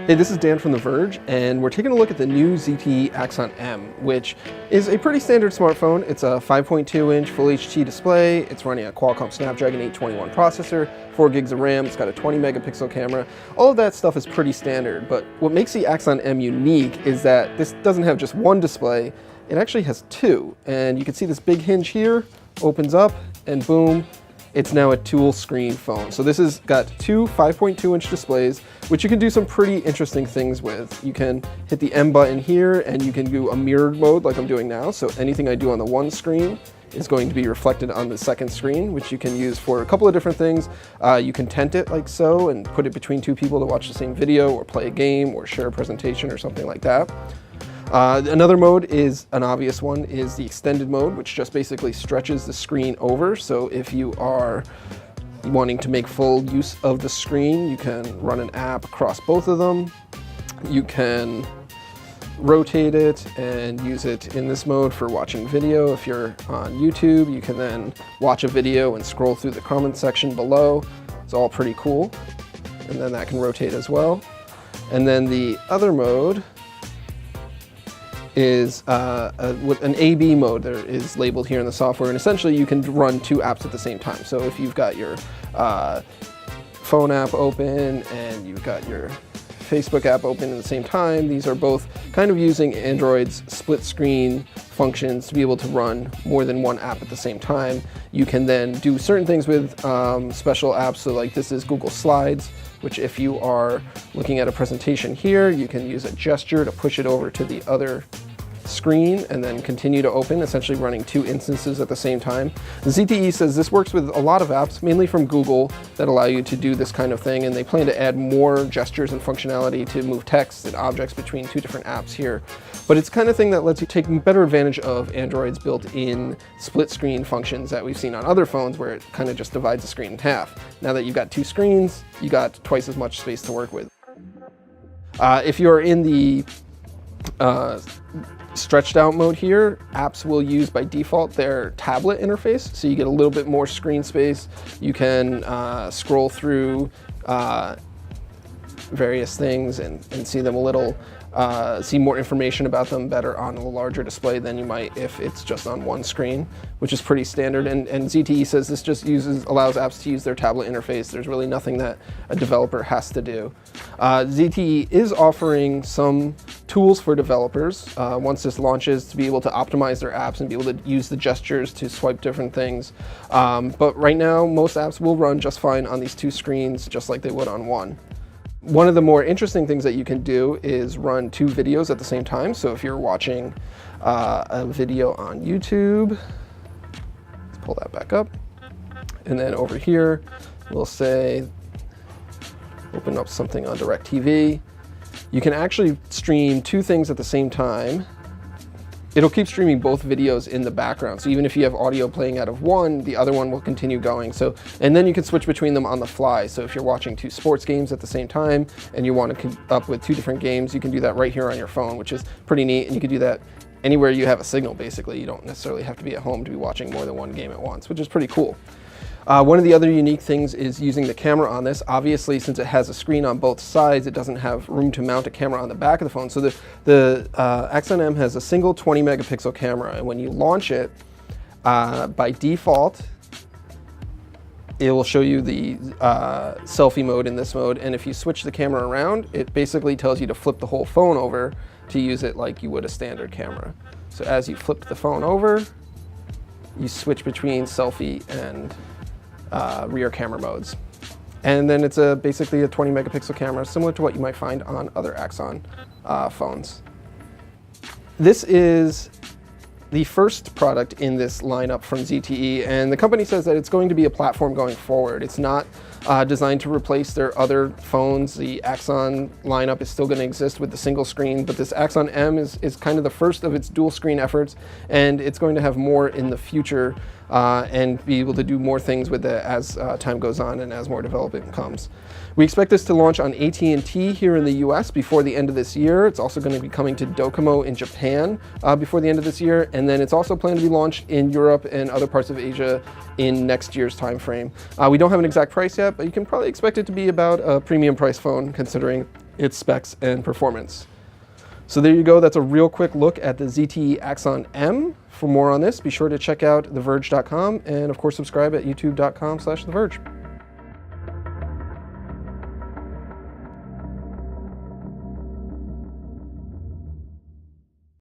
Hey, this is Dan from The Verge, and we're taking a look at the new ZTE Axon M, which is a pretty standard smartphone. It's a 5.2-inch Full HD display. It's running a Qualcomm Snapdragon 821 processor, 4 gigs of RAM. It's got a 20-megapixel camera. All of that stuff is pretty standard, but what makes the Axon M unique is that this doesn't have just one display. It actually has two, and you can see this big hinge here opens up, and boom, it's now a dual screen phone. So this has got two 5.2-inch displays, which you can do some pretty interesting things with. You can hit the M button here and you can do a mirrored mode like I'm doing now. So anything I do on the one screen is going to be reflected on the second screen, which you can use for a couple of different things. You can tent it like so and put it between two people to watch the same video or play a game or share a presentation or something like that. Another mode is an obvious one is the extended mode, which just basically stretches the screen over. So if you are wanting to make full use of the screen, you can run an app across both of them. You can rotate it and use it in this mode for watching video. If you're on YouTube, you can then watch a video and scroll through the comment section below. It's all pretty cool. And then that can rotate as well. And then the other mode is with an A/B mode that is labeled here in the software, and essentially you can run two apps at the same time. So if you've got your phone app open and you've got your Facebook app open at the same time, these are both kind of using Android's split screen functions to be able to run more than one app at the same time. You can then do certain things with special apps. So like this is Google Slides, which if you are looking at a presentation here, you can use a gesture to push it over to the other screen and then continue to open, essentially running two instances at the same time. ZTE says this works with a lot of apps, mainly from Google, that allow you to do this kind of thing, and they plan to add more gestures and functionality to move text and objects between two different apps here. But it's the kind of thing that lets you take better advantage of Android's built-in split screen functions that we've seen on other phones, where it kind of just divides the screen in half. Now that you've got two screens, you got twice as much space to work with. If you're in the stretched out mode here, apps will use by default their tablet interface, so you get a little bit more screen space. You can scroll through various things and see them a little, see more information about them better on a larger display than you might if it's just on one screen, which is pretty standard. And ZTE says this just allows apps to use their tablet interface. There's really nothing that a developer has to do. ZTE is offering some tools for developers once this launches to be able to optimize their apps and be able to use the gestures to swipe different things. But right now, most apps will run just fine on these two screens, just like they would on one. One of the more interesting things that you can do is run two videos at the same time. So if you're watching a video on YouTube, let's pull that back up. And then over here, we'll say, open up something on DirecTV. You can actually stream two things at the same time. It'll keep streaming both videos in the background. So even if you have audio playing out of one, the other one will continue going. So, and then you can switch between them on the fly. So if you're watching two sports games at the same time and you want to come up with two different games, you can do that right here on your phone, which is pretty neat. And you can do that anywhere you have a signal, basically. You don't necessarily have to be at home to be watching more than one game at once, which is pretty cool. One of the other unique things is using the camera on this. Obviously, since it has a screen on both sides, it doesn't have room to mount a camera on the back of the phone. So the Axon M has a single 20-megapixel camera, and when you launch it, by default, it will show you the selfie mode in this mode. And if you switch the camera around, it basically tells you to flip the whole phone over to use it like you would a standard camera. So as you flip the phone over, you switch between selfie and rear camera modes. And then it's basically a 20-megapixel camera, similar to what you might find on other Axon phones. This is the first product in this lineup from ZTE, and the company says that it's going to be a platform going forward. It's not designed to replace their other phones. The Axon lineup is still going to exist with the single screen, but this Axon M is kind of the first of its dual screen efforts, and it's going to have more in the future and be able to do more things with it as time goes on and as more development comes. We expect this to launch on AT&T here in the US before the end of this year. It's also going to be coming to Docomo in Japan before the end of this year, and then it's also planned to be launched in Europe and other parts of Asia in next year's time frame. We don't have an exact price yet, but you can probably expect it to be about a premium price phone considering its specs and performance. So there you go. That's a real quick look at the ZTE Axon M. For more on this, be sure to check out theverge.com and of course subscribe at youtube.com/theverge.